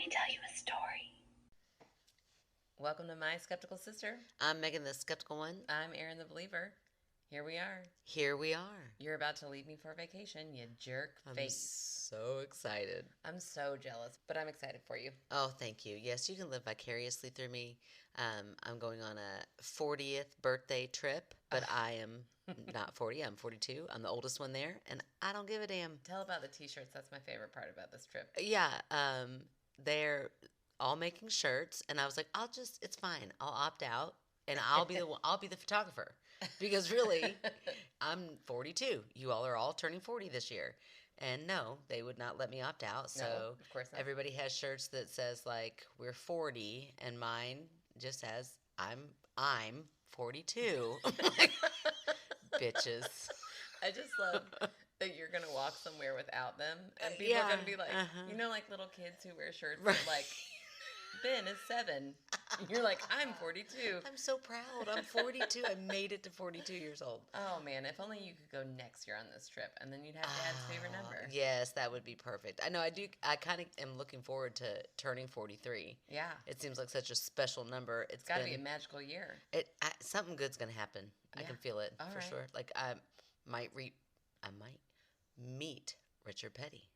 me tell you a story. Welcome to My Skeptical Sister. I'm Megan the Skeptical One. I'm Erin the Believer. Here we are. Here we are. You're about to leave me for vacation, you jerk I'm face. so excited. I'm so jealous, but I'm excited for you. Oh, thank you. Yes, you can live vicariously through me. I'm going on a 40th birthday trip, but I am not 40. I'm 42. I'm the oldest one there, and I don't give a damn. Tell about the t-shirts. That's my favorite part about this trip. Yeah, they're all making shirts, and I was like, it's fine. I'll opt out, and I'll be the photographer, because really, I'm 42. You all are all turning 40 this year, and no, they would not let me opt out. So No, of course not. Everybody has shirts that says like we're 40, and mine just says I'm 42. I'm like, bitches. I just love that you're going to walk somewhere without them, and people are going to be like, like little kids who wear shirts that like, Ben is 7. And you're like, I'm 42. I'm so proud. I'm 42. I made it to 42 years old. Oh, man. If only you could go next year on this trip, and then you'd have Dad's favorite number. Yes, that would be perfect. I know I do. I kind of am looking forward to turning 43. Yeah. It seems like such a special number. It's got to be a magical year. Something good's going to happen. I can feel it for sure. Like I might meet Richard Petty.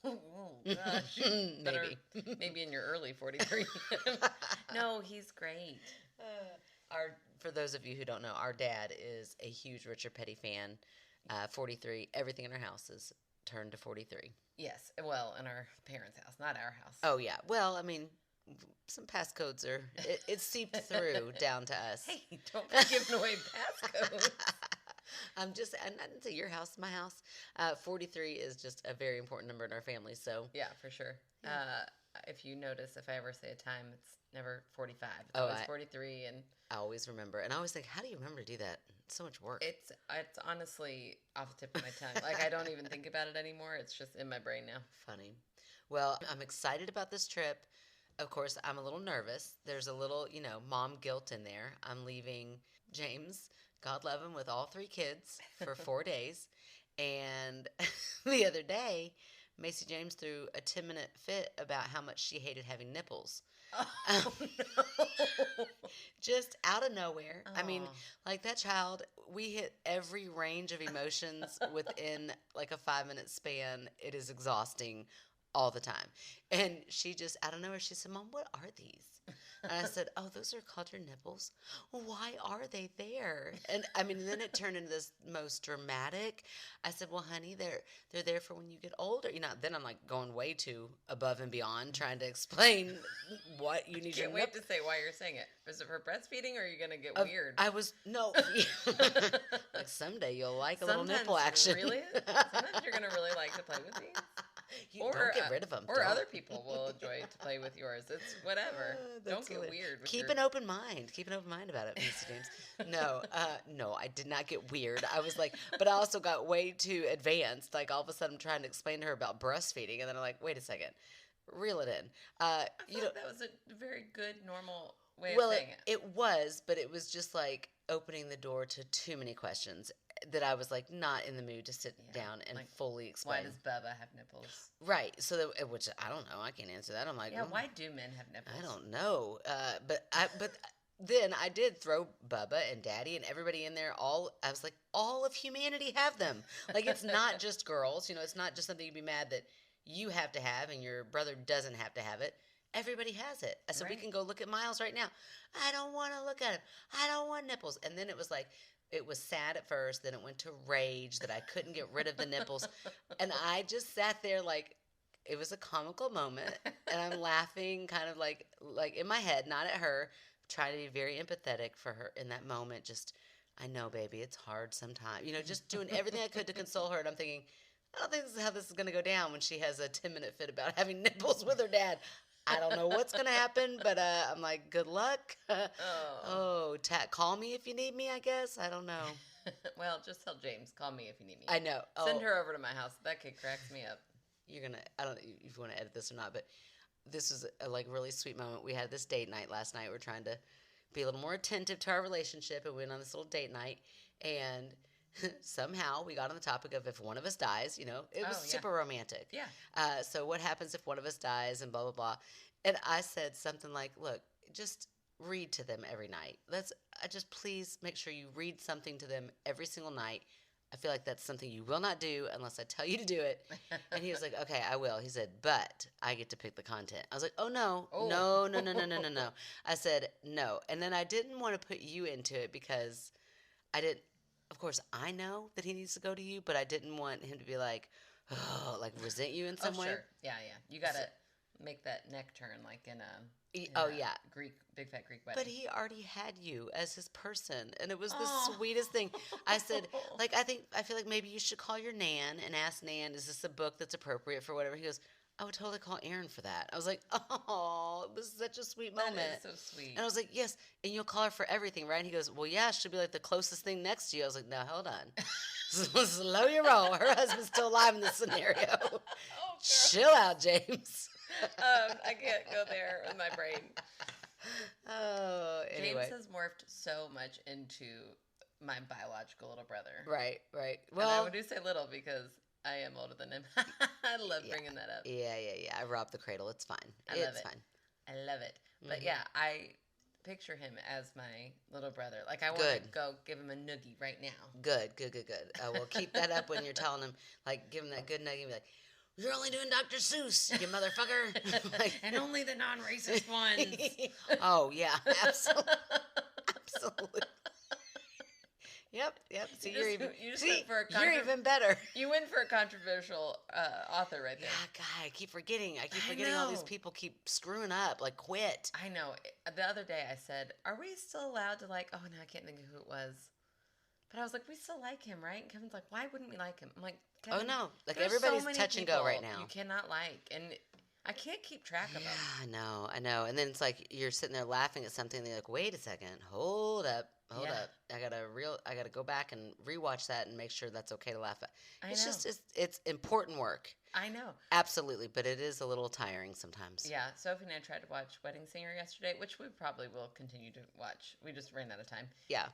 Oh gosh. Maybe in your early 43. No, he's great. For those of you who don't know, our dad is a huge Richard Petty fan. 43. Everything in our house is turned to 43. Yes. Well, in our parents' house, not our house. Oh, yeah. Well, I mean, some passcodes it seeped through down to us. Hey, don't be giving away passcodes. I didn't say your house, my house. 43 is just a very important number in our family. So yeah, for sure. If you notice, if I ever say a time, it's never 45. It's always 43. And I always remember. And I always think, how do you remember to do that? It's so much work. It's honestly off the tip of my tongue. Like, I don't even think about it anymore. It's just in my brain now. Funny. Well, I'm excited about this trip. Of course, I'm a little nervous. There's a little, mom guilt in there. I'm leaving James, God love him, with all 3 kids for 4 days. And the other day, Macy James threw a 10-minute fit about how much she hated having nipples. Oh, no. Just out of nowhere. I mean, like that child, we hit every range of emotions within like a 5-minute span. It is exhausting all the time. And she just, out of nowhere, she said, Mom, what are these? And I said, oh, those are called your nipples. Why are they there? And I mean, then it turned into this most dramatic. I said, well, honey, they're there for when you get older. Then I'm like going way too above and beyond trying to explain what you need. Can't wait to say why you're saying it. Is it for breastfeeding, or are you going to get weird? No. Like someday you'll like a little nipple action. Really? Sometimes you're going to really like to play with these. Don't get rid of them. Or other people will enjoy to play with yours. It's whatever. Don't get weird. Keep an open mind. Keep an open mind about it, Mr. James. No, I did not get weird. I was like, but I also got way too advanced. Like all of a sudden I'm trying to explain to her about breastfeeding. And then I'm like, wait a second. Reel it in. That was a very good, normal way of saying it. It was, but it was just like opening the door to too many questions that I was like not in the mood to sit down and fully explain. Why does Bubba have nipples? Right. So which I don't know. I can't answer that. I'm like, why do men have nipples? I don't know. But then I did throw Bubba and Daddy and everybody in there. I was like, all of humanity have them. Like it's not just girls. It's not just something you'd be mad that you have to have and your brother doesn't have to have it. Everybody has it. I said, we can go look at Miles right now. I don't want to look at him. I don't want nipples. And then it was like, it was sad at first. Then it went to rage that I couldn't get rid of the nipples. And I just sat there like, it was a comical moment. And I'm laughing kind of like in my head, not at her, trying to be very empathetic for her in that moment. Just, I know, baby, it's hard sometimes. Just doing everything I could to console her. And I'm thinking, I don't think this is how this is going to go down when she has a 10-minute fit about having nipples with her dad. I don't know what's going to happen, but I'm like, good luck. Call me if you need me, I guess. I don't know. Well, just tell James, call me if you need me. I know. Send her over to my house. That kid cracks me up. I don't know if you want to edit this or not, but this was a really sweet moment. We had this date night last night. We're trying to be a little more attentive to our relationship, and we went on this little date night, and somehow we got on the topic of if one of us dies, you know, it was super romantic. Yeah. So what happens if one of us dies and blah, blah, blah. And I said something like, look, just read to them every night. Just please make sure you read something to them every single night. I feel like that's something you will not do unless I tell you to do it. And he was like, okay, I will. He said, but I get to pick the content. I was like, oh, no. I said, no. And then I didn't want to put you into it because of course, I know that he needs to go to you, but I didn't want him to be like, oh, like resent you in some way. Sure. Yeah. You got to make that neck turn like in Greek, big fat Greek wedding. But he already had you as his person, and it was the sweetest thing. I said, like, I feel like maybe you should call your Nan and ask Nan, is this a book that's appropriate for whatever? He goes, I would totally call Aaron for that. I was like, oh, it was such a sweet moment. That is so sweet. And I was like, yes, and you'll call her for everything, right? And he goes, well, yeah, she'll be like the closest thing next to you. I was like, no, hold on. Slow your roll. Her husband's still alive in this scenario. Chill out, James. I can't go there with my brain. Oh, anyway. James has morphed so much into my biological little brother. Right. Well, and I would do say little because I am older than him. I love bringing that up. Yeah. I robbed the cradle. It's fine. I love it. But yeah, I picture him as my little brother. Like, I want to go give him a noogie right now. Good. Well, keep that up when you're telling him. Like, give him that good noogie and be like, you're only doing Dr. Seuss, you motherfucker. Like, and only the non-racist ones. Oh, yeah. Absolutely. Yep. So you're even better. You win for a controversial author right there. Yeah, God, I keep forgetting all these people keep screwing up. Like, quit. I know. The other day I said, are we still allowed to like, oh, no, I can't think of who it was. But I was like, we still like him, right? And Kevin's like, why wouldn't we like him? I'm like, Kevin, oh, no. Like, everybody's touch and go right now. You cannot like. And I can't keep track of them. Yeah, I know. And then it's like you're sitting there laughing at something and they're like, wait a second. Hold up. I gotta go back and rewatch that and make sure that's okay to laugh at. It's important work. I know. Absolutely, but it is a little tiring sometimes. Yeah, Sophie and I tried to watch Wedding Singer yesterday, which we probably will continue to watch. We just ran out of time. Yeah.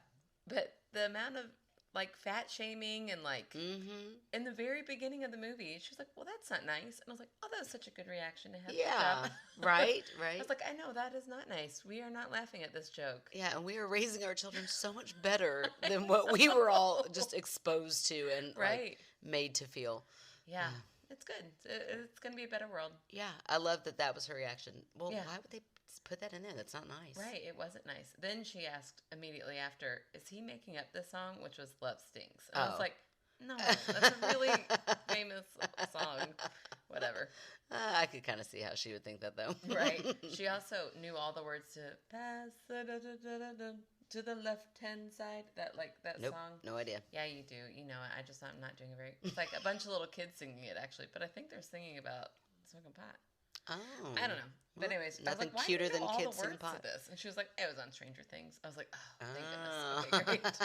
But the amount of like fat shaming and like in the very beginning of the movie, she was like, well, that's not nice. And I was like, oh, that was such a good reaction to have. Yeah, right. I was like, I know, that is not nice. We are not laughing at this joke. Yeah, and we are raising our children so much better than what we were all just exposed to and like, made to feel. Yeah, it's good. It's going to be a better world. Yeah, I love that was her reaction. Well, why would they put that in there? That's not nice. Right, it wasn't nice. Then she asked immediately after, is he making up this song, which was Love Stinks? And I was like, no, that's a really famous song. Whatever. I could kind of see how she would think that, though. Right. She also knew all the words to pass to the left-hand side, that song. No idea. Yeah, you do. You know, I'm not doing it very... It's like a bunch of little kids singing it, actually, but I think they're singing about smoking pot. Oh. I don't know. But anyways, nothing I was like, cuter than all kids the singing pot. To this? And she was like, it was on Stranger Things. I was like, oh, thank goodness. Okay, great.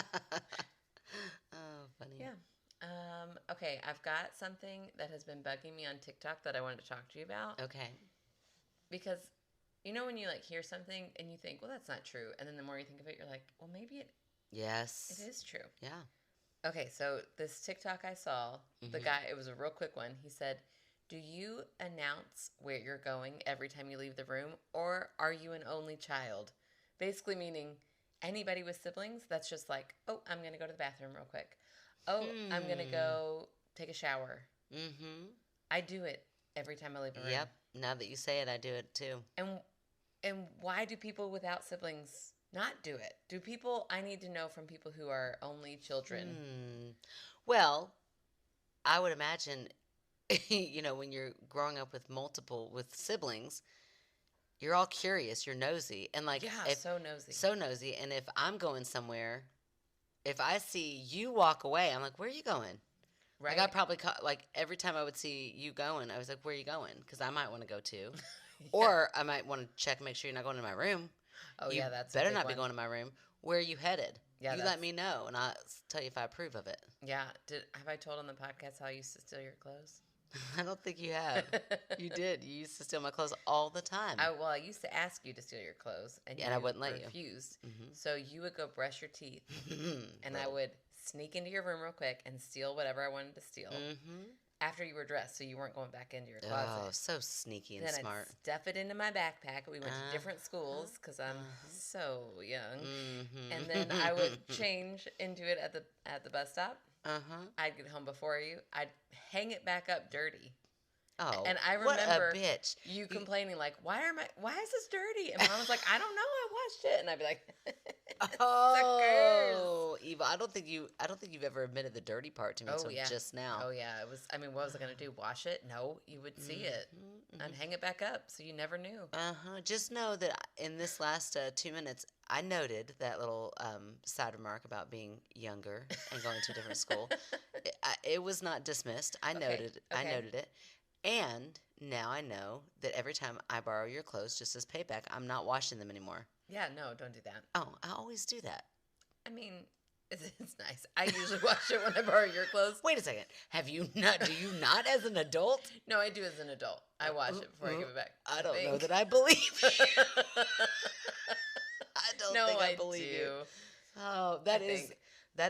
Oh, funny. Yeah. Okay, I've got something that has been bugging me on TikTok that I wanted to talk to you about. Okay. Because, you know when you like hear something and you think, well, that's not true. And then the more you think of it, you're like, well, maybe it is true. Yeah. Okay, so this TikTok I saw, the guy, it was a real quick one. He said, do you announce where you're going every time you leave the room, or are you an only child? Basically meaning anybody with siblings, that's just like, oh, I'm going to go to the bathroom real quick. Oh, I'm going to go take a shower. Mm-hmm. I do it every time I leave a room. Yep. Now that you say it, I do it too. And why do people without siblings not do it? I need to know from people who are only children. Well, I would imagine... you know, when you're growing up with siblings, you're all curious, you're nosy, and like, so nosy. And if I'm going somewhere, if I see you walk away, I'm like, where are you going? Right. Like, I probably like every time I would see you going, I was like, where are you going? Because I might want to go too, or I might want to check, make sure you're not going to my room. Oh, you that's better not be going to my room. Where are you headed? Yeah, you let me know, and I'll tell you if I approve of it. Yeah. Have I told on the podcast how I used to steal your clothes? I don't think you have. You did. You used to steal my clothes all the time. I used to ask you to steal your clothes, and I wouldn't let you. Refused. So you would go brush your teeth, and I would sneak into your room real quick and steal whatever I wanted to steal Mm-hmm. after you were dressed, so you weren't going back into your Oh, closet. so sneaky and Then smart. I'd stuff it into my backpack. We went to different schools because I'm so young. Mm-hmm. And then I would change into it at the bus stop. Uh-huh. I'd get home before you. I'd hang it back up dirty. Oh, And I what remember a bitch. you complaining like, why is this dirty? And Mom was like, I don't know, I washed it. And I'd be like, Oh, Eva, I don't think you've ever admitted the dirty part to me until just now. Oh yeah, it was. I mean, what was I gonna do? Wash it? No, you would see it and hang it back up, so you never knew. Just know that in this last 2 minutes, I noted that little side remark about being younger and going to a different school. It was not dismissed. I noted it, and now I know that every time I borrow your clothes, just as payback, I'm not washing them anymore. Yeah, no, don't do that. Oh, I always do that. I mean, it's nice. I usually wash it when I borrow your clothes. Wait a second. Have you not? Do you not as an adult? No, I do as an adult. I wash it before I give it back. I don't know that I believe you. I don't think I believe you. Oh, that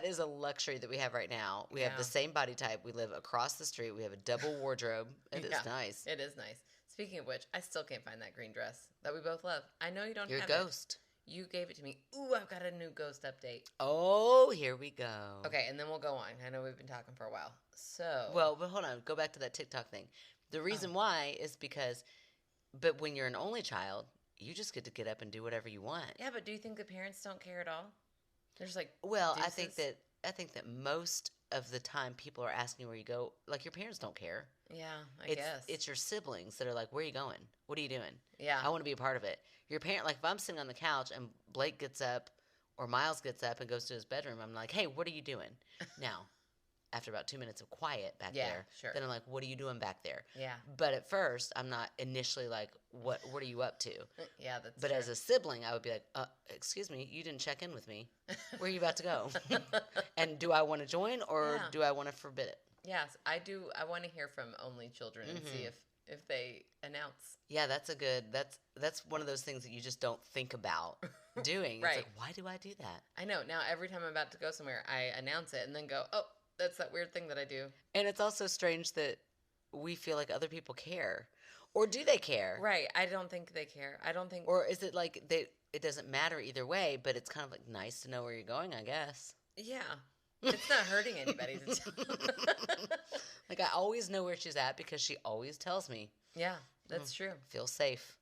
is a luxury that we have right now. We have the same body type. We live across the street. We have a double wardrobe. It is nice. It is nice. Speaking of which, I still can't find that green dress that we both love. I know you don't have it. Your ghost. You gave it to me. Ooh, I've got a new ghost update. Oh, here we go. Okay, and then we'll go on. I know we've been talking for a while. So. Well, but hold on. Go back to that TikTok thing. The reason why is because, but when you're an only child, you just get to get up and do whatever you want. Yeah, but do you think the parents don't care at all? There's like. Well, deuces. I think that most of the time people are asking where you go. Like your parents don't care. Yeah, I guess. It's your siblings that are like, where are you going? What are you doing? Yeah. I want to be a part of it. Your parent, like if I'm sitting on the couch and Blake gets up or Miles gets up and goes to his bedroom, I'm like, hey, what are you doing? Now, after about 2 minutes of quiet back there, then I'm like, what are you doing back there? Yeah. But at first, I'm not initially like, what are you up to? Yeah, that's But true. as a sibling, I would be like, excuse me, you didn't check in with me. Where are you about to go? And do I want to join or do I want to forbid it? Yes, I do. I want to hear from only children and see if they announce. Yeah, that's one of those things that you just don't think about doing. Right. It's like, why do I do that? I know. Now, every time I'm about to go somewhere, I announce it and then go, oh, that's that weird thing that I do. And it's also strange that we feel like other people care. Or do they care? Right. I don't think they care. I don't think. Or is it like it doesn't matter either way, but it's kind of like nice to know where you're going, I guess. Yeah. It's not hurting anybody to tell. Like, I always know where she's at because she always tells me. Yeah, that's true. Feel safe.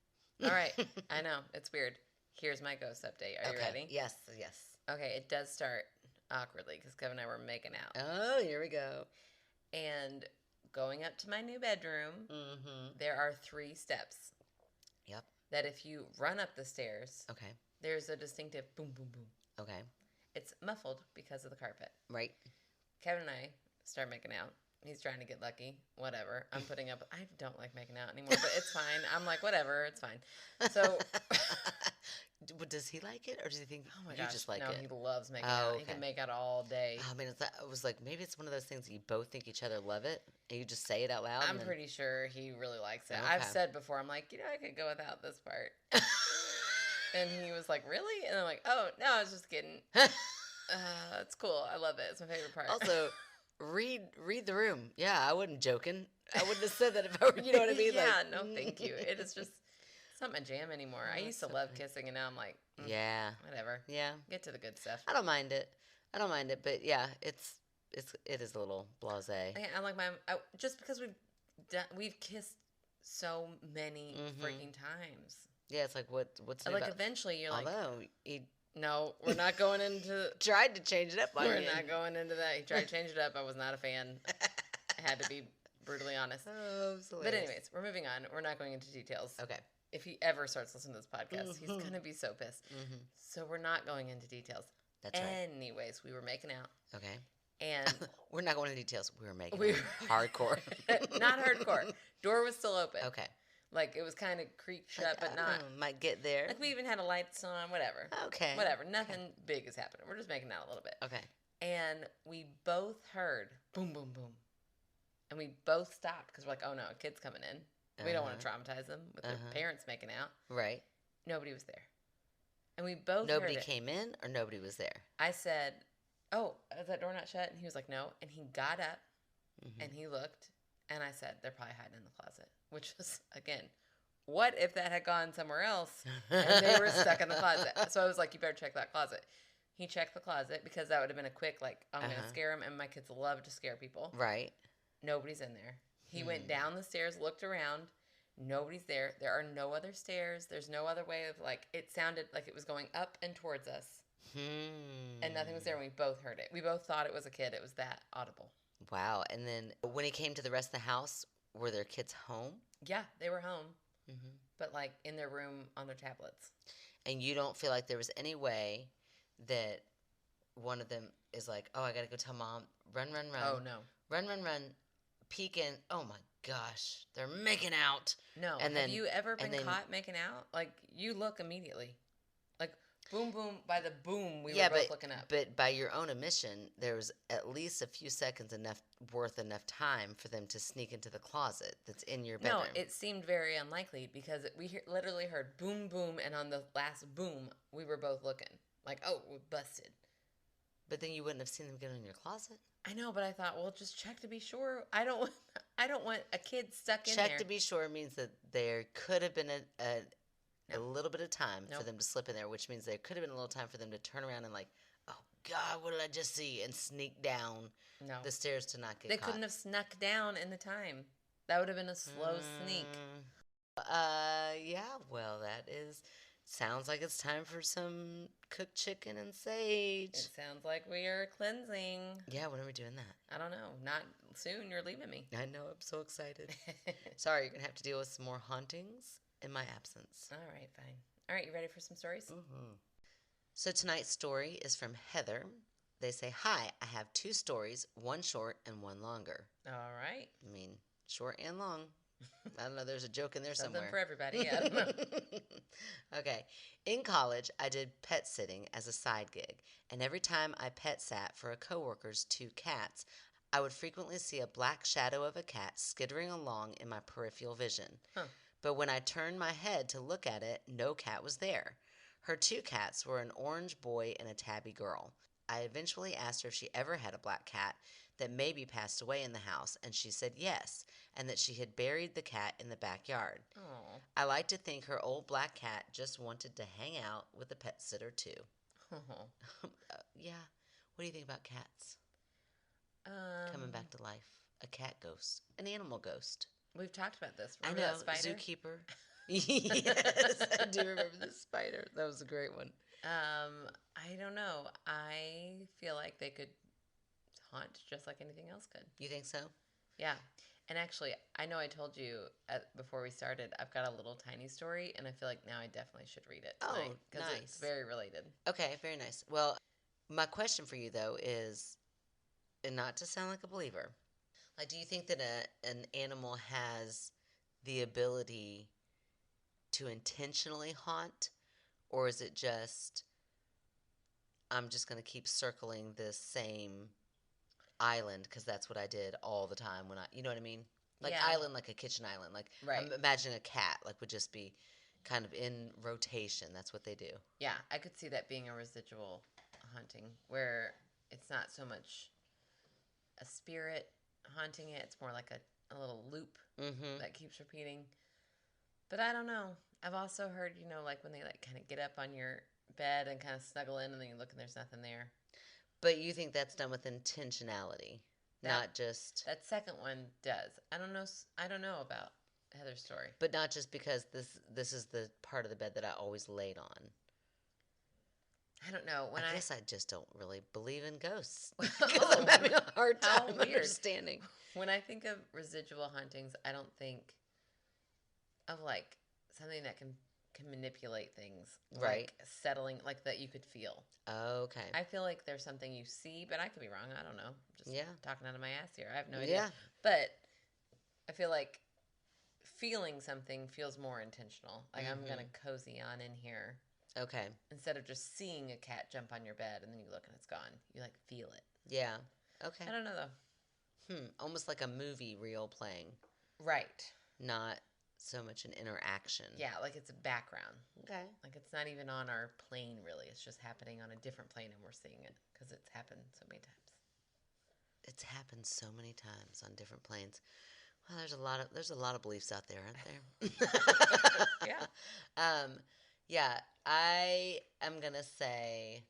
All right. I know. It's weird. Here's my ghost update. Are you ready? Yes. Okay, it does start awkwardly because Kevin and I were making out. Oh, here we go. And going up to my new bedroom, there are 3 steps. Yep. That if you run up the stairs, there's a distinctive boom, boom, boom. Okay. It's muffled because of the carpet. Right. Kevin and I start making out. He's trying to get lucky. Whatever. I'm putting up. I don't like making out anymore, but it's fine. I'm like, whatever. It's fine. So. Does he like it, or does he think you just like it? No, he loves making out. Okay. He can make out all day. I mean, it was like maybe it's one of those things that you both think each other love it, and you just say it out loud. I'm pretty sure he really likes it. Okay. I've said before, I'm like, I could go without this part. And he was like, really? And I'm like, oh, no, I was just kidding. It's cool. I love it. It's my favorite part. Also, read the room. Yeah, I wasn't joking. I wouldn't have said that if I were, you know what I mean? Yeah, like, no, thank you. It is just, it's not my jam anymore. I used to love kissing, and now I'm like, whatever. Yeah. Get to the good stuff. I don't mind it, but yeah, it is a little blasé. Yeah, I'm like just because we've kissed so many freaking times. Yeah, it's like what's like about? Eventually you're although he no, we're not going into tried to change it up. We're not going into that. He tried to change it up. I was not a fan. I had to be brutally honest. Oh, but anyways, we're moving on. We're not going into details. Okay. If he ever starts listening to this podcast, he's gonna be so pissed. So we're not going into details. That's right. Anyways, we were making out. Okay. And we're not going into details. We were making out. Hardcore. Not hardcore. Door was still open. Okay. Like, it was kind of creaked shut, but not. Might get there. Like, we even had a lights on, whatever. Okay. Whatever. Nothing big is happening. We're just making out a little bit. Okay. And we both heard boom, boom, boom. And we both stopped because we're like, oh, no, a kid's coming in. We don't want to traumatize them with their parents making out. Right. Nobody was there. And we both Nobody heard it. came in or nobody was there? I said, oh, is that door not shut? And he was like, no. And he got up Mm-hmm. and he looked, and I said, they're probably hiding in the closet. Which was, again, what if that had gone somewhere else and they were stuck in the closet? So I was like, you better check that closet. He checked the closet because that would have been a quick, like, I'm going to scare him. And my kids love to scare people. Right. Nobody's in there. He went down the stairs, looked around. Nobody's there. There are no other stairs. There's no other way of, like, it sounded like it was going up and towards us. And nothing was there. And we both heard it. We both thought it was a kid. It was that audible. Wow. And then when he came to the rest of the house, were their kids home? Yeah, they were home. Mm-hmm. But, like, in their room on their tablets. And you don't feel like there was any way that one of them is like, oh, I got to go tell mom, run. Oh, no. Run, peek in. Oh, my gosh. They're making out. No. And have you ever been caught making out? Like, you look immediately. Like, boom, boom. By the boom, we were both looking up. But by your own admission, there was at least a few seconds worth enough time for them to sneak into the closet that's in your bedroom. No, it seemed very unlikely because we literally heard boom, boom, and on the last boom, we were both looking. Like, oh, we're busted. But then you wouldn't have seen them get in your closet. I know, but I thought, well, just check to be sure. I don't want a kid stuck in there. Check to be sure means that there could have been a little bit of time for them to slip in there, which means there could have been a little time for them to turn around and like, oh, God, what did I just see? And sneak down the stairs to not get caught. They couldn't have snuck down in the time. That would have been a slow sneak. Yeah, well, sounds like it's time for some cooked chicken and sage. It sounds like we are cleansing. Yeah, when are we doing that? I don't know. Not soon. You're leaving me. I know. I'm so excited. Sorry, you're going to have to deal with some more hauntings in my absence. All right, fine. All right, you ready for some stories? Mm-hmm. So tonight's story is from Heather. They say, hi, I have 2 stories, one short and one longer. All right. I mean, short and long. I don't know, there's a joke in there somewhere. Something for everybody, yeah. I don't know. Okay. In college, I did pet sitting as a side gig, and every time I pet sat for a coworker's 2 cats, I would frequently see a black shadow of a cat skittering along in my peripheral vision. Huh. But when I turned my head to look at it, no cat was there. Her 2 cats were an orange boy and a tabby girl. I eventually asked her if she ever had a black cat that maybe passed away in the house, and she said yes, and that she had buried the cat in the backyard. Aww. I like to think her old black cat just wanted to hang out with a pet sitter too. Yeah. What do you think about cats? Coming back to life. A cat ghost. An animal ghost. We've talked about this. Remember that spider? Zookeeper. Yes, I do remember the spider. That was a great one. I don't know. I feel like they could haunt just like anything else could. You think so? Yeah. And actually, I know I told you before we started, I've got a little tiny story, and I feel like now I definitely should read it tonight. Because it's very related. Okay, very nice. Well, my question for you, though, is, and not to sound like a believer, like, do you think that an animal has the ability to intentionally haunt, or is it just, I'm just going to keep circling this same island because that's what I did all the time when you know what I mean? Like island, like a kitchen island. Like, right. Imagine a cat, like, would just be kind of in rotation. That's what they do. Yeah, I could see that being a residual haunting where it's not so much a spirit haunting it. It's more like a little loop that keeps repeating. But I don't know. I've also heard, like when they like kind of get up on your bed and kind of snuggle in and then you look and there's nothing there. But you think that's done with intentionality, not just... That second one does. I don't know about Heather's story. But not just because this is the part of the bed that I always laid on. I don't know. I guess I just don't really believe in ghosts. Because I'm having a hard time understanding. When I think of residual hauntings, I don't think of like something that can manipulate things. Right. Like settling, like that you could feel. Okay. I feel like there's something you see, but I could be wrong. I don't know. I'm just talking out of my ass here. I have no idea. Yeah. But I feel like feeling something feels more intentional. Like I'm going to cozy on in here. Okay. Instead of just seeing a cat jump on your bed and then you look and it's gone. You like feel it. Yeah. Okay. I don't know though. Almost like a movie reel playing. Right. Not so much an interaction. Yeah, like it's a background. Okay. Like it's not even on our plane, really. It's just happening on a different plane, and we're seeing it because it's happened so many times. It's happened so many times on different planes. Well, there's a lot of beliefs out there, aren't there? Yeah. Yeah, I am gonna say,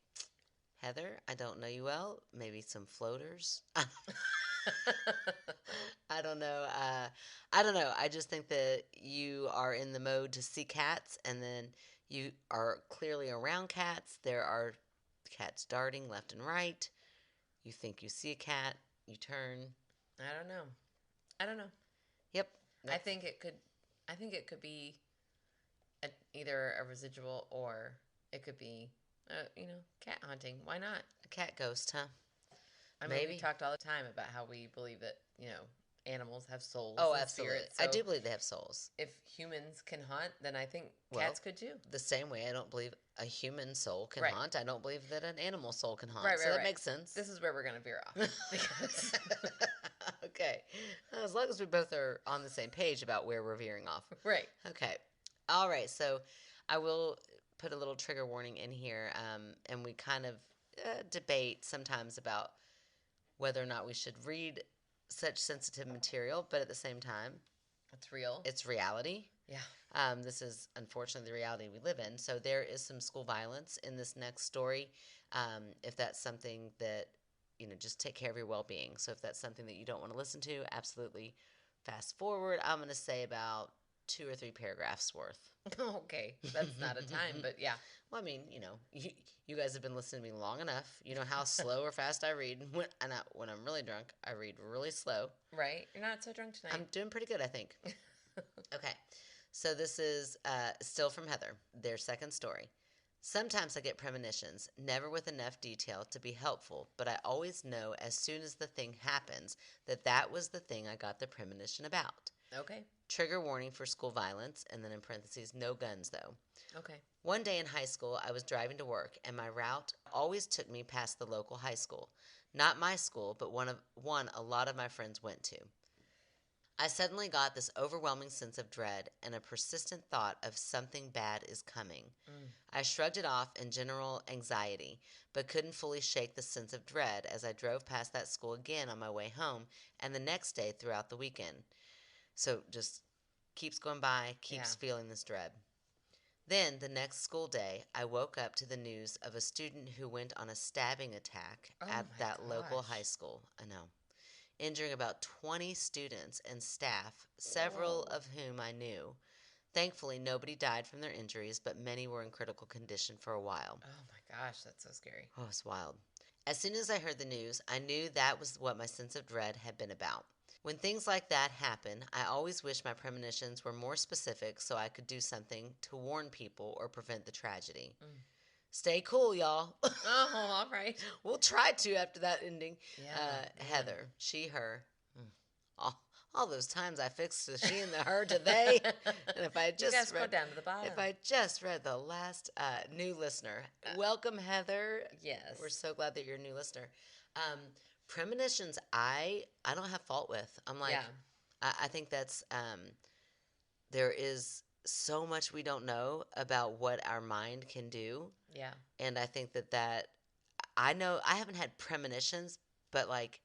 Heather, I don't know you well. Maybe some floaters. I don't know. I don't know. I just think that you are in the mode to see cats, and then you are clearly around cats. There are cats darting left and right. You think you see a cat, you turn. I don't know. I don't know. Yep. I think it could. I think it could be either a residual or it could be, cat hunting. Why not? A cat ghost, huh? I mean, Maybe. we talked all the time about how we believe that animals have souls. Oh, and absolutely. spirits. I So do believe they have souls. if humans can hunt, then I think Well, cats could too. The same way I don't believe a human soul can Right. haunt, I don't believe that an animal soul can haunt. Right, So right, that right. makes sense. This is where we're gonna veer off. Because Okay. As long as we both are on the same page about where we're veering off. right. Okay. All right. So I will put a little trigger warning in here, and we kind of debate sometimes about whether or not we should read such sensitive material, but at the same time, It's real. it's reality. Yeah. This is unfortunately the reality we live in. So there is some school violence in this next story. If that's something that, just take care of your well-being. So if that's something that you don't want to listen to, absolutely fast forward. I'm going to say about 2 or 3 paragraphs worth. Okay. That's not a time, but yeah. Well, I mean, you guys have been listening to me long enough. You know how slow or fast I read. When I'm really drunk, I read really slow. Right. You're not so drunk tonight. I'm doing pretty good, I think. Okay. So this is still from Heather, their second story. Sometimes I get premonitions, never with enough detail to be helpful, but I always know as soon as the thing happens that was the thing I got the premonition about. Okay. Trigger warning for school violence, and then in parentheses, no guns though. Okay. One day in high school, I was driving to work, and my route always took me past the local high school. Not my school, but one a lot of my friends went to. I suddenly got this overwhelming sense of dread and a persistent thought of something bad is coming. I shrugged it off in general anxiety, but couldn't fully shake the sense of dread as I drove past that school again on my way home and the next day throughout the weekend. So just keeps going by, keeps feeling this dread. Then, the next school day, I woke up to the news of a student who went on a stabbing attack at that local high school. I know. Injuring about 20 students and staff, several of whom I knew. Thankfully, nobody died from their injuries, but many were in critical condition for a while. Oh my gosh, that's so scary. Oh, it's wild. As soon as I heard the news, I knew that was what my sense of dread had been about. When things like that happen, I always wish my premonitions were more specific so I could do something to warn people or prevent the tragedy. Stay cool, y'all. Oh, all right. We'll try to after that ending. Yeah. Heather, she, her. All those times I fixed the she and the her to they. And if I just you guys go down to the bottom. if I just read the last new listener, welcome, Heather. Yes. We're so glad that you're a new listener. Premonitions, I don't have fault with. I'm like, I think that's there is so much we don't know about what our mind can do. Yeah. And I think that I know I haven't had premonitions, but like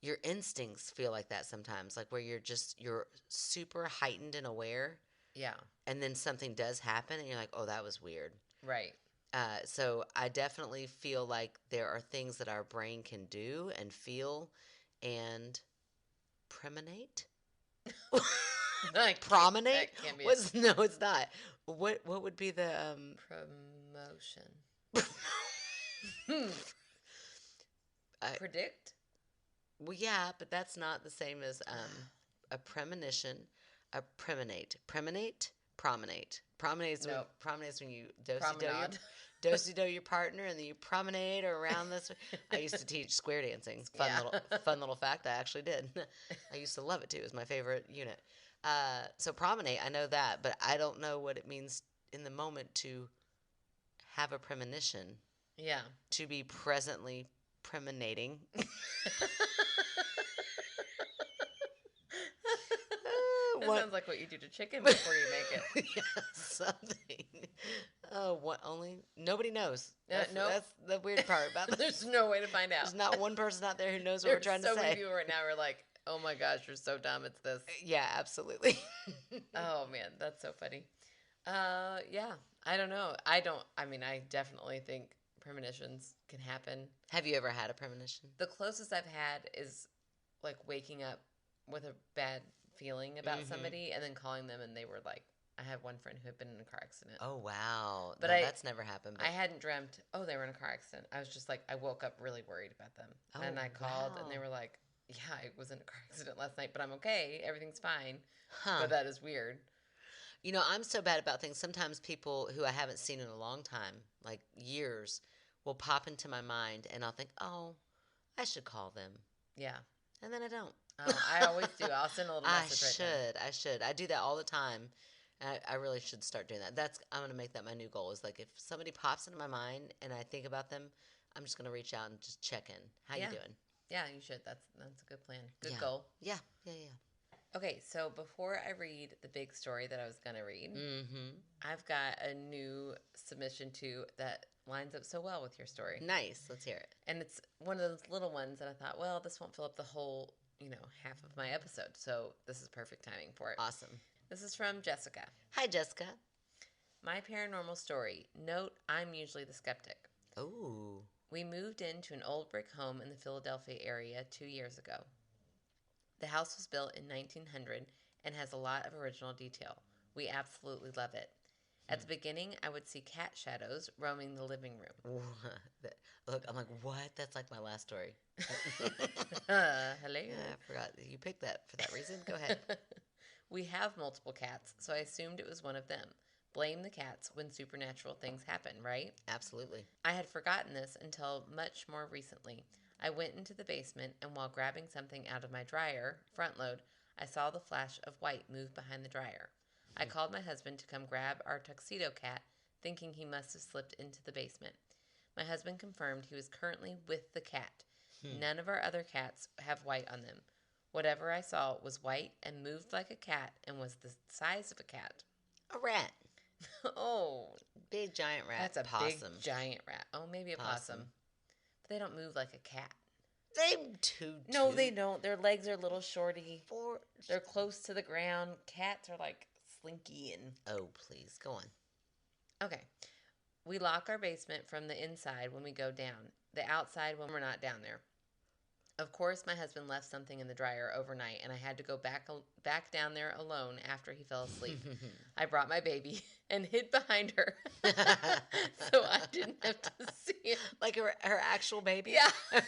your instincts feel like that sometimes, like where you're super heightened and aware. Yeah. And then something does happen and you're like, oh, that was weird. Right. So I definitely feel like there are things that our brain can do and feel and premonate. Promenade? No, it's not. What would be the promotion? Predict? Well, yeah, but that's not the same as a premonition. A premonate. Premonate? Promenade. Promenade is when you do your partner, and then you promenade around this. I used to teach square dancing. Fun little fact. I actually did. I used to love it too. It was my favorite unit. So promenade, I know that, but I don't know what it means in the moment to have a premonition. Yeah. To be presently preminating. That What? sounds like what you do to chicken before you make it. Yeah, something. Oh, what only? Nobody knows. Nope. That's the weird part about this. There's no way to find out. There's not one person out there who knows what we're There's trying to so many say. people right now who are like, oh my gosh, you're so dumb. It's this. Yeah, absolutely. Oh man, that's so funny. Yeah, I don't know. I mean, I definitely think premonitions can happen. Have you ever had a premonition? The closest I've had is like waking up with a bad feeling about somebody and then calling them and they were like, I had one friend who had been in a car accident. Oh, wow. But No, that's never happened. I hadn't dreamt, oh, they were in a car accident. I was just like, I woke up really worried about them. Oh, and I called wow. and they were like, yeah, I was in a car accident last night, but I'm okay. Everything's fine. Huh. But that is weird. You know, I'm so bad about things. Sometimes people who I haven't seen in a long time, like years, will pop into my mind and I'll think, oh, I should call them. Yeah. And then I don't. Oh, I always do. I'll send a little message I should. I do that all the time. I really should start doing that. I'm going to make that my new goal. Is like if somebody pops into my mind and I think about them, I'm just going to reach out and just check in. How you doing? Yeah, you should. That's a good plan. Good Yeah. goal. Yeah. Okay, so before I read the big story that I was going to read, I've got a new submission too that lines up so well with your story. Nice. Let's hear it. And it's one of those little ones that I thought, well, this won't fill up the whole, half of my episode. So this is perfect timing for it. Awesome. This is from Jessica. Hi, Jessica. My paranormal story. Note, I'm usually the skeptic. Ooh. We moved into an old brick home in the Philadelphia area 2 years ago. The house was built in 1900 and has a lot of original detail. We absolutely love it. At the beginning, I would see cat shadows roaming the living room. Look, I'm like, what? That's like my last story. Hello. Yeah, I forgot you picked that for that reason. Go ahead. We have multiple cats, so I assumed it was one of them. Blame the cats when supernatural things happen, right? Absolutely. I had forgotten this until much more recently. I went into the basement, and while grabbing something out of my dryer, front load, I saw the flash of white move behind the dryer. I called my husband to come grab our tuxedo cat, thinking he must have slipped into the basement. My husband confirmed he was currently with the cat. None of our other cats have white on them. Whatever I saw was white and moved like a cat and was the size of a cat. A rat. Oh. Big giant rat. That's a possum. big giant rat. Oh, maybe a possum. But they don't move like a cat. They do. No, they don't. Their legs are a little shorty. They're close to the ground. Cats are like slinky and... Oh, please. Go on. Okay. We lock our basement from the inside when we go down. The outside when we're not down there. Of course, my husband left something in the dryer overnight, and I had to go back down there alone after he fell asleep. I brought my baby and hid behind her, so I didn't have to see it. Like her actual baby? Yeah. I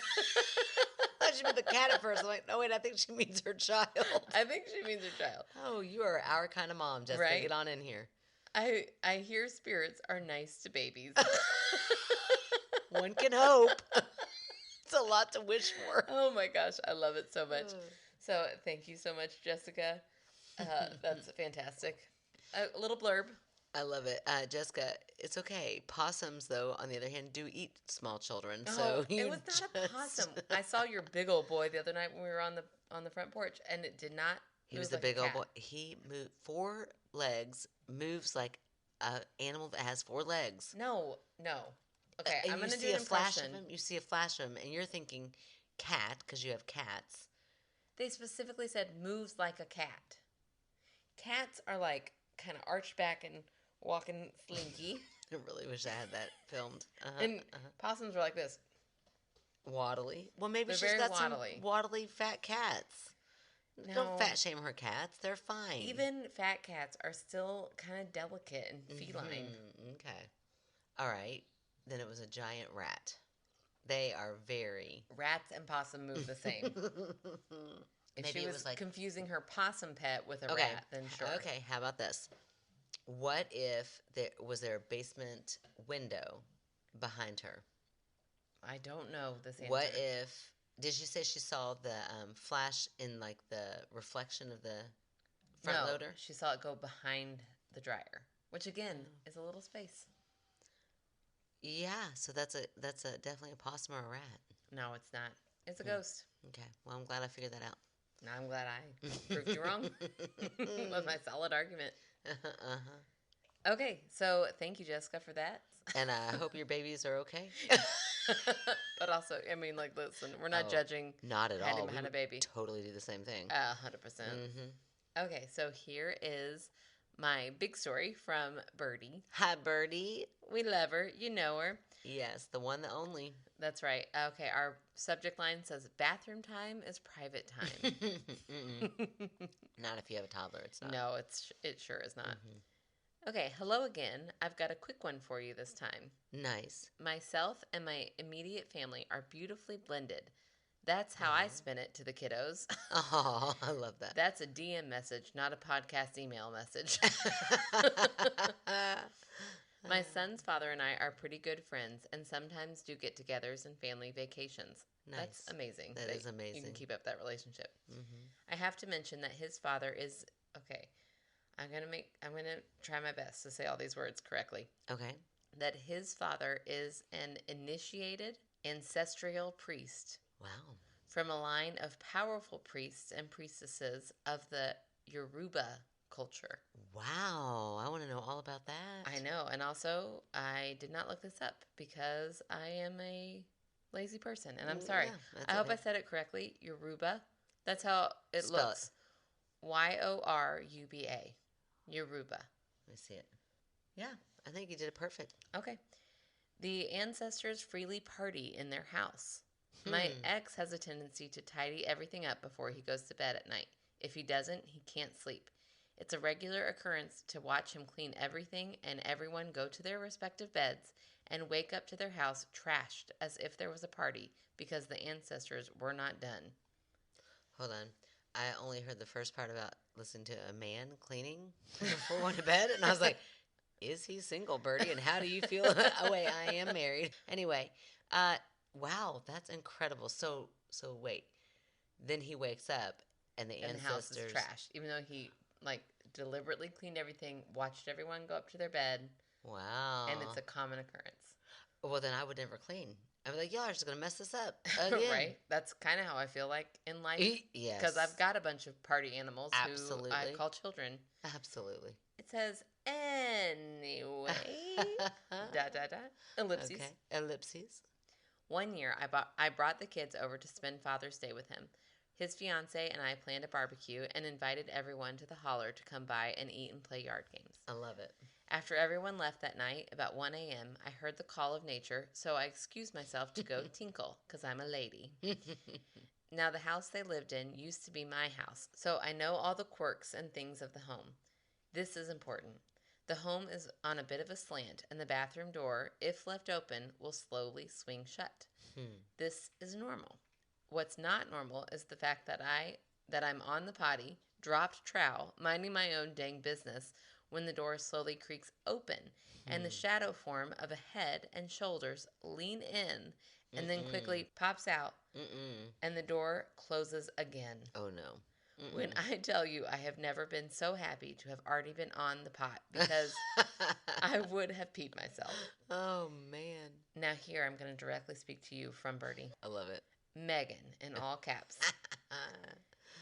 thought she meant the cat at first. I'm like, no, wait, I think she means her child. I think she means her child. Oh, you are our kind of mom, Jessica. Right? Get on in here. I hear spirits are nice to babies. One can hope. It's a lot to wish for. Oh my gosh, I love it so much. So thank you so much, Jessica. That's fantastic. A little blurb. I love it. Jessica, it's okay. Possums, though, on the other hand, do eat small children. So it was not a possum. I saw your big old boy the other night when we were on the front porch, and it did not. He was a big old boy. He moved 4 legs, moves like an animal that has 4 legs. No. Okay, I'm going to do an impression. impression. You see a flash of him, and you're thinking cat because you have cats. They specifically said moves like a cat. Cats are like kind of arched back and walking slinky. I really wish I had that filmed. And possums are like this. Waddly. Well, maybe They're she's very got waddly. some waddly fat cats. No. Don't fat shame her cats. They're fine. Even fat cats are still kind of delicate and feline. Okay. All right. Then it was a giant rat. They are very... Rats and possum move the same. If Maybe she it was like... confusing her possum pet with a rat, then sure. Okay, how about this? What if there was a basement window behind her? I don't know this answer. What if... Did she say she saw the flash in like the reflection of the front loader? She saw it go behind the dryer, which again is a little space. Yeah, so that's definitely a possum or a rat. No, it's not. It's a ghost. Okay, well I'm glad I figured that out. I'm glad I proved you wrong with my solid argument. Okay, so thank you, Jessica, for that. And I hope your babies are okay. But also, I mean, like, listen, we're not judging. Not at Patty all. We had a would baby. totally do the same thing. 100%. Mm-hmm. Okay, so here is my big story from Birdie. Hi, Birdie. We love her. You know her. Yes, the one, the only. That's right. Okay, our subject line says bathroom time is private time. Not if you have a toddler. It's not. No, it sure is not. Okay, hello again. I've got a quick one for you this time. Nice. Myself and my immediate family are beautifully blended. That's how I spin it to the kiddos. Oh, I love that. That's a DM message, not a podcast email message. My son's father and I are pretty good friends and sometimes do get-togethers and family vacations. Nice. That's amazing. That is amazing. You can keep up that relationship. Mm-hmm. I have to mention that his father is okay. I'm gonna try my best to say all these words correctly. Okay. That his father is an initiated ancestral priest. Wow. From a line of powerful priests and priestesses of the Yoruba culture. Wow. I want to know all about that. I know. And also, I did not look this up because I am a lazy person. And I'm sorry. Yeah, I hope I said it correctly. Yoruba. That's how it Spell looks. Yoruba. Yoruba. Let me see it. Yeah, I think you did it perfect. Okay. The ancestors freely party in their house. My ex has a tendency to tidy everything up before he goes to bed at night. If he doesn't, he can't sleep. It's a regular occurrence to watch him clean everything and everyone go to their respective beds and wake up to their house trashed as if there was a party because the ancestors were not done. Hold on. I only heard the first part about listening to a man cleaning before going to bed, and I was like, is he single, Birdie? And how do you feel? Oh, wait, I am married. Anyway, wow, that's incredible. So wait. Then he wakes up, and the ancestors... the house is trashed, even though he, deliberately cleaned everything, watched everyone go up to their bed. Wow. And it's a common occurrence. Well, then I would never clean. I'd be like, y'all are just going to mess this up again. Right? That's kind of how I feel like in life. Yes. Because I've got a bunch of party animals Absolutely. who I call children. Absolutely. It says, anyway, ellipses. Okay, ellipses. One year, I brought the kids over to spend Father's Day with him. His fiance and I planned a barbecue and invited everyone to the holler to come by and eat and play yard games. I love it. After everyone left that night, about 1 a.m., I heard the call of nature, so I excused myself to go tinkle, because I'm a lady. Now, the house they lived in used to be my house, so I know all the quirks and things of the home. This is important. The home is on a bit of a slant, and the bathroom door, if left open, will slowly swing shut. This is normal. What's not normal is the fact that I'm on the potty, dropped trowel, minding my own dang business, when the door slowly creaks open, and the shadow form of a head and shoulders lean in, and then quickly pops out, and the door closes again. Oh, no. When I tell you I have never been so happy to have already been on the pot, because I would have peed myself. Oh, man. Now here I'm going to directly speak to you from Birdie. I love it. Megan, in all caps.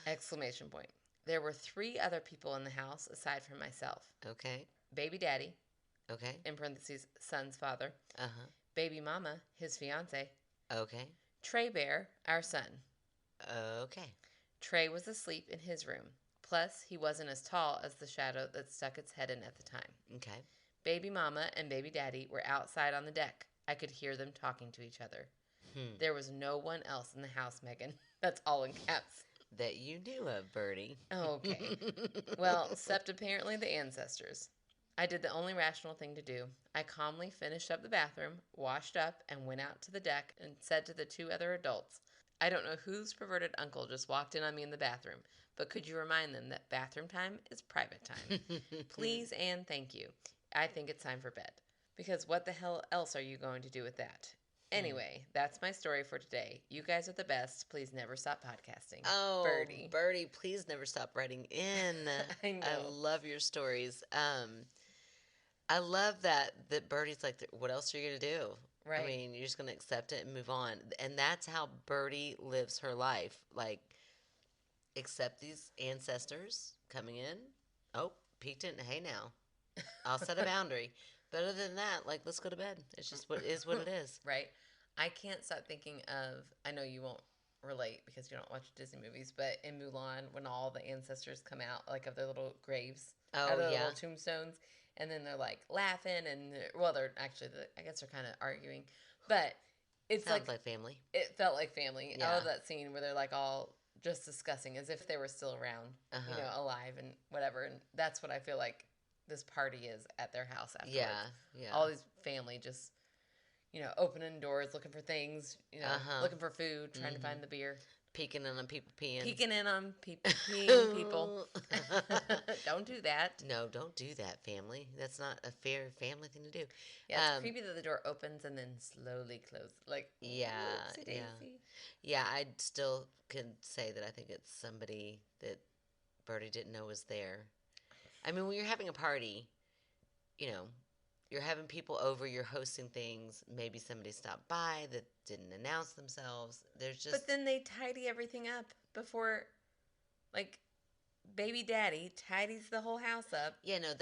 Exclamation point. There were 3 other people in the house aside from myself. Okay. Baby daddy. Okay. In parentheses, son's father. Uh-huh. Baby mama, his fiance. Okay. Trey Bear, our son. Okay. Trey was asleep in his room. Plus, he wasn't as tall as the shadow that stuck its head in at the time. Okay. Baby mama and baby daddy were outside on the deck. I could hear them talking to each other. There was no one else in the house, Megan. That's all in caps. That you knew of, Birdie. Okay. Well, except apparently the ancestors. I did the only rational thing to do. I calmly finished up the bathroom, washed up, and went out to the deck and said to the 2 other adults, I don't know whose perverted uncle just walked in on me in the bathroom, but could you remind them that bathroom time is private time? Please and thank you. I think it's time for bed. Because what the hell else are you going to do with that? Anyway, that's my story for today. You guys are the best. Please never stop podcasting. Oh, Birdie. Birdie, please never stop writing in. I know. I love your stories. I love that Birdie's like, what else are you going to do? Right. I mean, you're just going to accept it and move on. And that's how Birdie lives her life. Like, accept these ancestors coming in. Oh, peeked in. Hey, now. I'll set a boundary. But other than that, like, let's go to bed. It's just what it is. Right. I can't stop thinking of, I know you won't relate because you don't watch Disney movies, but in Mulan, when all the ancestors come out, like of their little graves, out of Oh, their yeah. little tombstones, and then they're like laughing, and well, they're actually, I guess they're kind of arguing, but it's Sounds like family. it felt like family. I Yeah. love that scene where they're like all just discussing as if they were still around, alive and whatever, and that's what I feel like this party is at their house afterwards. Yeah. All these family just opening doors, looking for things, looking for food, trying to find the beer. Peeking in on people peeing. Peeking in on people peeing people. Don't do that. No, don't do that, family. That's not a fair family thing to do. Yeah, it's creepy that the door opens and then slowly closes. Like, yeah. Daisy. Yeah, I still can say that I think it's somebody that Birdie didn't know was there. I mean, when you're having a party, you're having people over, you're hosting things. Maybe somebody stopped by that didn't announce themselves. But then they tidy everything up before, like, baby daddy tidies the whole house up. Yeah, no,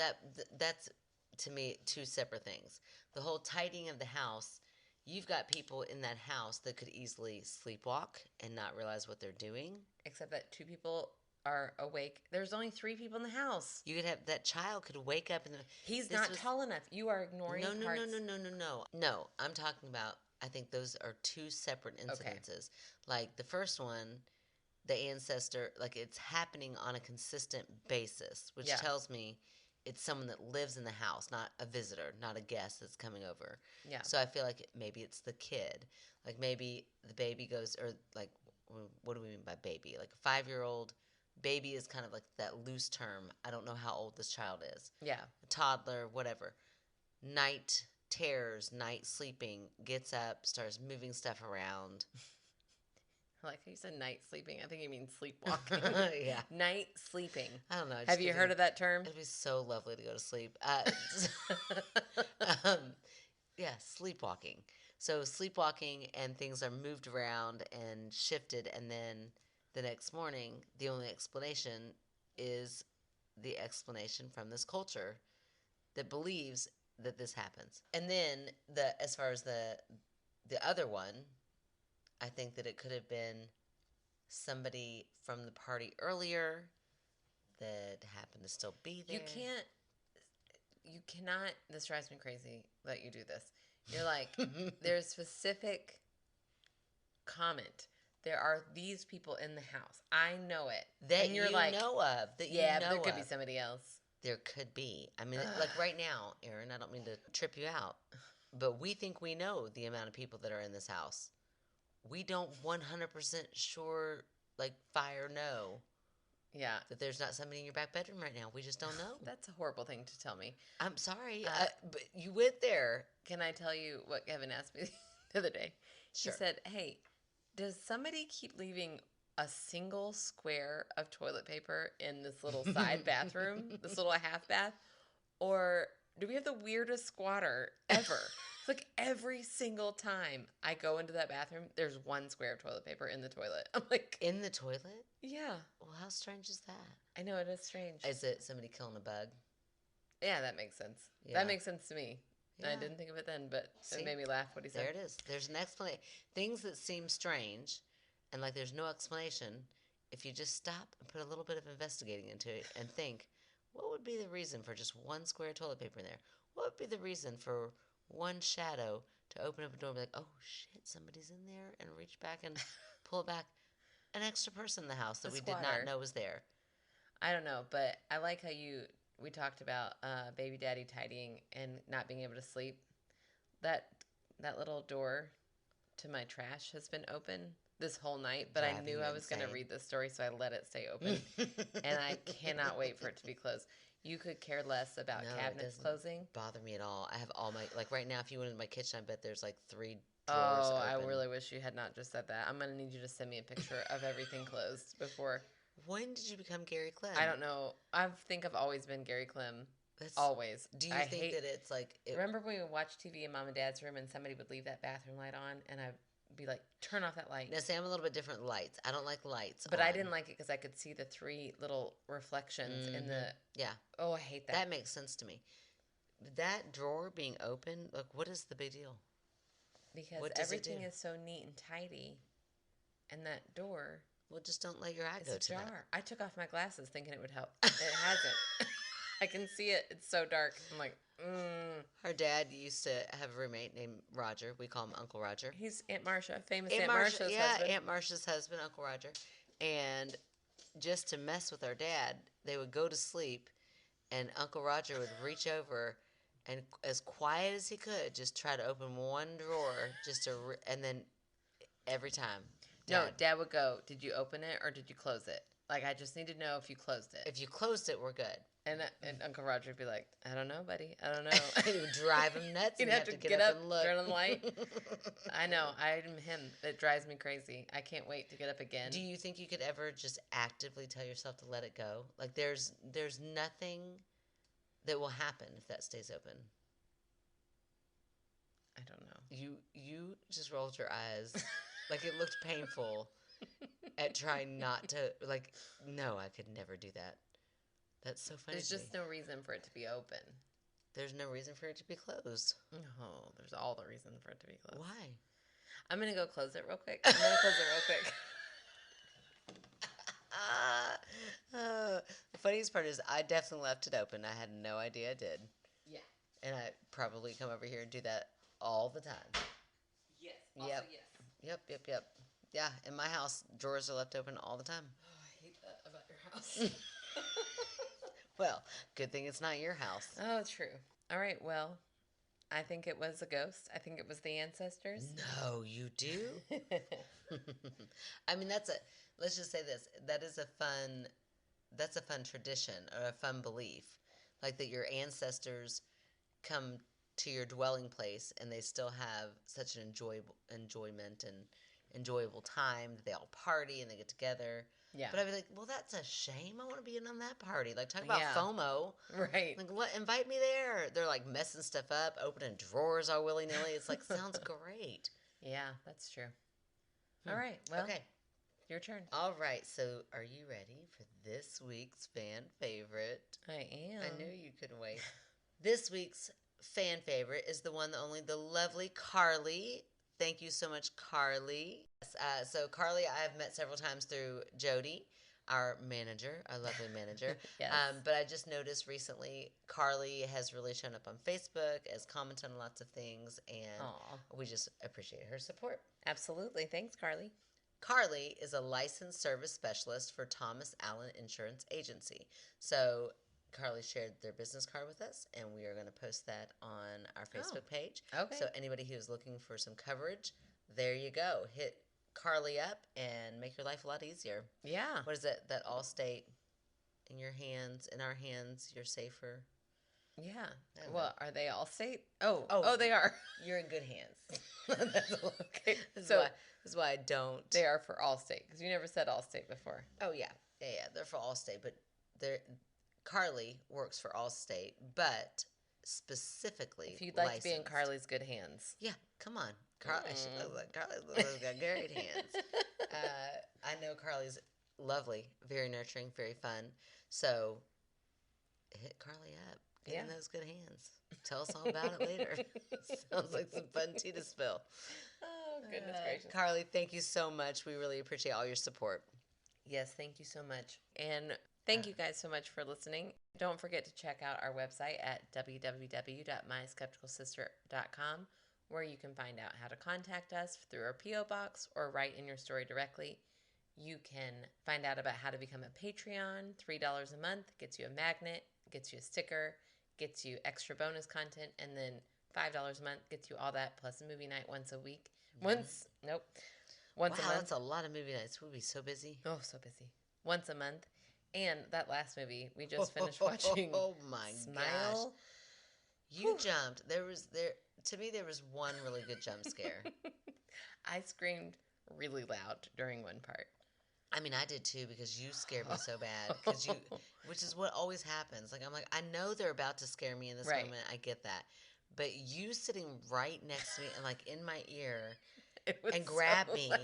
that's, to me, two separate things. The whole tidying of the house, you've got people in that house that could easily sleepwalk and not realize what they're doing. Except that 2 people are awake. There's only 3 people in the house. You could have that child could wake up and he's not tall enough. You are ignoring parts. No. I'm talking about. I think those are 2 separate incidences. Okay. Like the first one, the ancestor, like it's happening on a consistent basis, which tells me it's someone that lives in the house, not a visitor, not a guest that's coming over. Yeah. So I feel like maybe it's the kid. Like maybe the baby goes, or like, what do we mean by baby? Like a 5-year-old. Baby is kind of like that loose term. I don't know how old this child is. Yeah. A toddler, whatever. Night terrors, night sleeping, gets up, starts moving stuff around. I like how you said night sleeping. I think you mean sleepwalking. Yeah. Night sleeping. I don't know. Have you heard of that term? It'd be so lovely to go to sleep. Yeah, sleepwalking. So sleepwalking and things are moved around and shifted, and then the next morning, the only explanation is the explanation from this culture that believes that this happens. And then as far as the other one, I think that it could have been somebody from the party earlier that happened to still be there. You cannot, this drives me crazy that you do this. You're like, there's specific comment. There are these people in the house. I know it. That and you're like, know of. That you know but there could of. be somebody else. There could be. I mean, like right now, Erin, I don't mean to trip you out, but we think we know the amount of people that are in this house. We don't 100% sure, like fire know. Yeah. That there's not somebody in your back bedroom right now. We just don't know. That's a horrible thing to tell me. I'm sorry, but you went there. Can I tell you what Kevin asked me the other day? Sure. He said, hey, does somebody keep leaving a single square of toilet paper in this little side bathroom, this little half bath? Or do we have the weirdest squatter ever? It's like every single time I go into that bathroom, there's 1 square of toilet paper in the toilet. I'm like... In the toilet? Yeah. Well, how strange is that? I know, it is strange. Is it somebody killing a bug? Yeah, that makes sense. Yeah. That makes sense to me. Yeah. I didn't think of it then, but it made me laugh what he said. There it is. There's an explanation. Things that seem strange and like there's no explanation, if you just stop and put a little bit of investigating into it and think, what would be the reason for just 1 square of toilet paper in there? What would be the reason for 1 shadow to open up a door and be like, oh shit, somebody's in there, and reach back and pull it back? An extra person in the house that we did not know was there. I don't know, but I like how we talked about baby daddy tidying and not being able to sleep. That little door to my trash has been open this whole night, but I knew I was going to read this story, so I let it stay open. And I cannot wait for it to be closed. You could care less about cabinets closing. Bother me at all. I have all my, like right now, if you went into my kitchen, I bet there's like 3 drawers open. I really wish you had not just said that. I'm going to need you to send me a picture of everything closed before. When did you become Gary Clem? I don't know. I think I've always been Gary Clem. Always. Do you think that it's like... Remember when we would watch TV in Mom and Dad's room and somebody would leave that bathroom light on and be like, turn off that light. Now, see, I'm a little bit different lights. I don't like lights. But I didn't like it because I could see the 3 little reflections in the. Yeah. Oh, I hate that. That makes sense to me. That drawer being open, look, what is the big deal? Because everything is so neat and tidy, and that door. Well, just don't let your eye go to that. I took off my glasses thinking it would help. It hasn't. I can see it. It's so dark. I'm like, Her dad used to have a roommate named Roger. We call him Uncle Roger. He's Aunt Marcia, famous Aunt Marcia's husband. Yeah, Aunt Marcia's husband, Uncle Roger. And just to mess with our dad, they would go to sleep, and Uncle Roger would reach over and, as quiet as he could, just try to open one drawer, and then every time. Dad would go, did you open it or did you close it? Like, I just need to know if you closed it. If you closed it, we're good. And Uncle Roger would be like, I don't know, buddy. I don't know. It would drive him nuts. He'd have to get up and look. Turn on the light. I know. I'm him. It drives me crazy. I can't wait to get up again. Do you think you could ever just actively tell yourself to let it go? Like, there's nothing that will happen if that stays open. I don't know. You just rolled your eyes. Like, it looked painful at trying not to, like, no, I could never do that. That's so funny. There's just no reason for it to be open. There's no reason for it to be closed. No, there's all the reason for it to be closed. Why? I'm going to go close it real quick. I'm going to close it real quick. The funniest part is I definitely left it open. I had no idea I did. Yeah. And I probably come over here and do that all the time. Yes. Also yep. Yes. Yep. Yeah, in my house, drawers are left open all the time. Oh, I hate that about your house. Well, good thing it's not your house. Oh, true. All right, well, I think it was a ghost. I think it was the ancestors. No, you do? I mean, let's just say this. That's a fun tradition or a fun belief. Like that your ancestors come to your dwelling place and they still have such an enjoyment and enjoyable time that they all party and they get together. Yeah. But I'd be like, well, that's a shame. I want to be in on that party. Like, talk about FOMO. Right. Like, what? Invite me there. They're like messing stuff up, opening drawers all willy nilly. It's like, sounds great. Yeah, that's true. All right. Well, okay. Your turn. All right. So, are you ready for this week's fan favorite? I am. I knew you couldn't wait. This week's fan favorite is the one that only the lovely Carly. Thank you so much, Carly. So Carly, I have met several times through Jody, our manager, our lovely manager. Yes. But I just noticed recently Carly has really shown up on Facebook, has commented on lots of things, and we just appreciate her support. Absolutely. Thanks, Carly. Carly is a licensed service specialist for Thomas Allen Insurance Agency. So Carly shared their business card with us, and we are going to post that on our Facebook page. Okay. So anybody who's looking for some coverage, there you go. Hit Carly up and make your life a lot easier. Yeah. What is it? That Allstate in our hands, you're safer. Yeah. Well, are they Allstate? Oh, they are. You're in good hands. Okay. This is why I don't. They are for Allstate, because you never said Allstate before. Oh, yeah. Yeah. They're for Allstate, but Carly works for Allstate, but specifically if you'd like licensed. to be in Carly's good hands. Yeah, come on. Carly's got great hands. I know Carly's lovely, very nurturing, very fun. So hit Carly up. Get in those good hands. Tell us all about it later. Sounds like some fun tea to spill. Oh, goodness gracious. Carly, thank you so much. We really appreciate all your support. Yes, thank you so much. And thank you guys so much for listening. Don't forget to check out our website at www.myskepticalsister.com, where you can find out how to contact us through our P.O. box or write in your story directly. You can find out about how to become a Patreon. $3 a month gets you a magnet, gets you a sticker, gets you extra bonus content, and then $5 a month gets you all that plus a movie night once a week. Once a month. That's a lot of movie nights. We'll be so busy. Oh, so busy. Once a month. And that last movie we just finished watching. Oh my Smile. gosh! You jumped. There was one really good jump scare. I screamed really loud during one part. I mean, I did too, because you scared me so bad. Which is what always happens. Like, I'm like, I know they're about to scare me in this moment. I get that, but you sitting right next to me and like in my ear, It was and grab so me loud.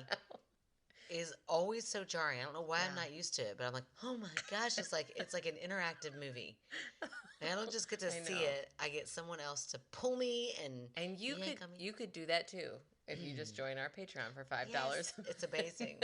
is always so jarring. I don't know why I'm Yeah. not used to it, but I'm like, oh my gosh, it's like an interactive movie. And I don't just get to I see know. it. I get someone else to pull me and And yank on me. you could do that too if you just join our Patreon for $5. Yes, it's amazing.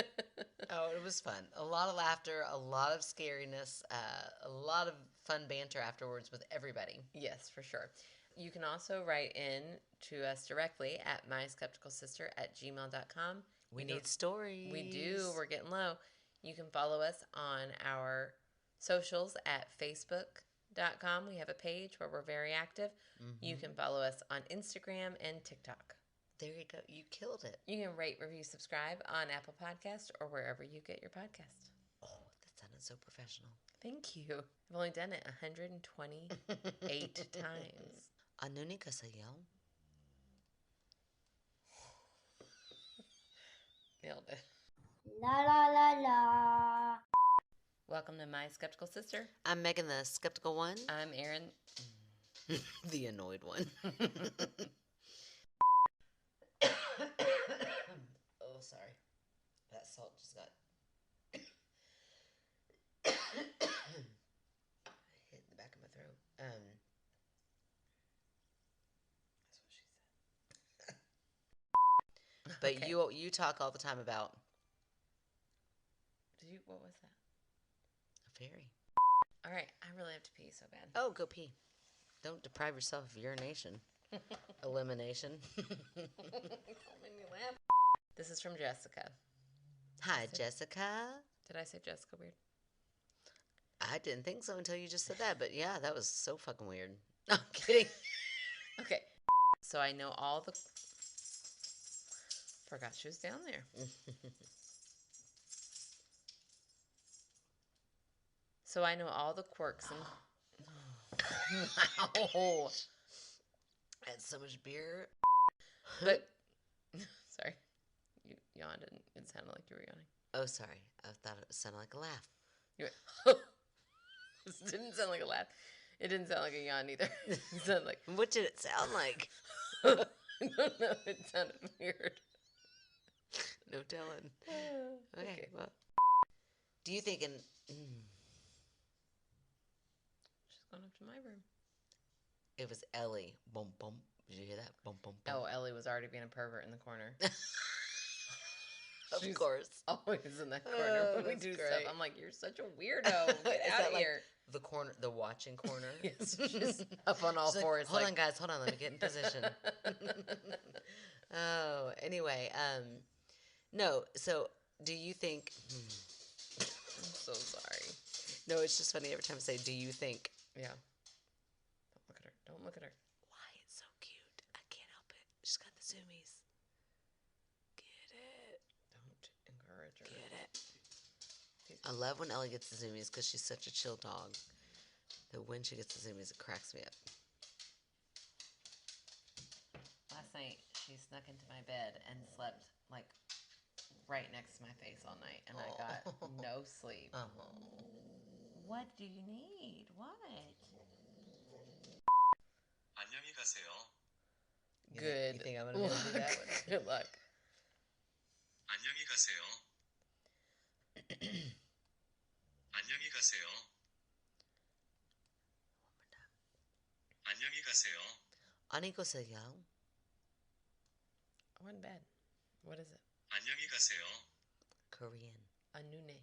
Oh, it was fun. A lot of laughter, a lot of scariness, a lot of fun banter afterwards with everybody. Yes, for sure. You can also write in to us directly at myskepticalsister@gmail.com. We You can- need stories. We do. We're getting low. You can follow us on our socials at facebook.com. We have a page where we're very active. You can follow us on Instagram and TikTok. There you go. You killed it. You can rate, review, subscribe on Apple Podcast or wherever you get your podcast. Oh, that sounded so professional. Thank you. I've only done it 128 times. Anuni kasayo. Nailed it. La la la la. Welcome to My Skeptical Sister. I'm Megan, the skeptical one. I'm Erin. The annoyed one. Oh, sorry. That salt just got hit in the back of my throat. That's what she said. But Okay. you talk all the time about What was that? a fairy. All right, I really have to pee so bad. Oh, go pee. Don't deprive yourself of urination. Elimination. Made me laugh. This is from Jessica. Hi, Jessica. Did I say Jessica weird? I didn't think so until you just said that, but yeah, that was so fucking weird. No, I'm kidding. Okay. So I know all the. Forgot she was down there. So I know all the quirks and. Wow. I had so much beer. But. Sorry. You yawned and it sounded like you were yawning. Oh, sorry. I thought it sounded like a laugh. You went. This didn't sound like a laugh. It didn't sound like a yawn either. It sounded like. What did it sound like? I don't know. It sounded weird. No telling. Okay, Okay. well. Do you think She's going up to my room. it was Ellie? Boom, boom. Did you hear that? Boom, boom, boom. Oh, Ellie was already being a pervert in the corner. Of She's course. Always in that corner when we that's do great. stuff. I'm like, you're such a weirdo. Get Is out that of like here. the corner, the watching corner? Yes, she's up on all She's like, fours. hold like, on, guys. Hold on. Let me get in position. Oh, anyway. No. So, do you think? I'm so sorry. No, it's just funny every time I say, "Do you think?" Yeah. Don't look at her. Don't look at her. Why it's so cute. I can't help it. She's got the zoomies. Get it. Don't encourage her. Get it. I love when Ellie gets the zoomies because she's such a chill dog. That when she gets the zoomies, it cracks me up. Last night, she snuck into my bed and slept like right next to my face all night, and I got no sleep. Oh. What do you need? What? 안녕히 가세요. Good. You think I'm gonna be able to do that one? Good luck. 안녕히 가세요. 안녕히 가세요. 안녕히 가세요. 안녕히가세요. One bed. What is it? 안녕히 가세요. Korean. Anune.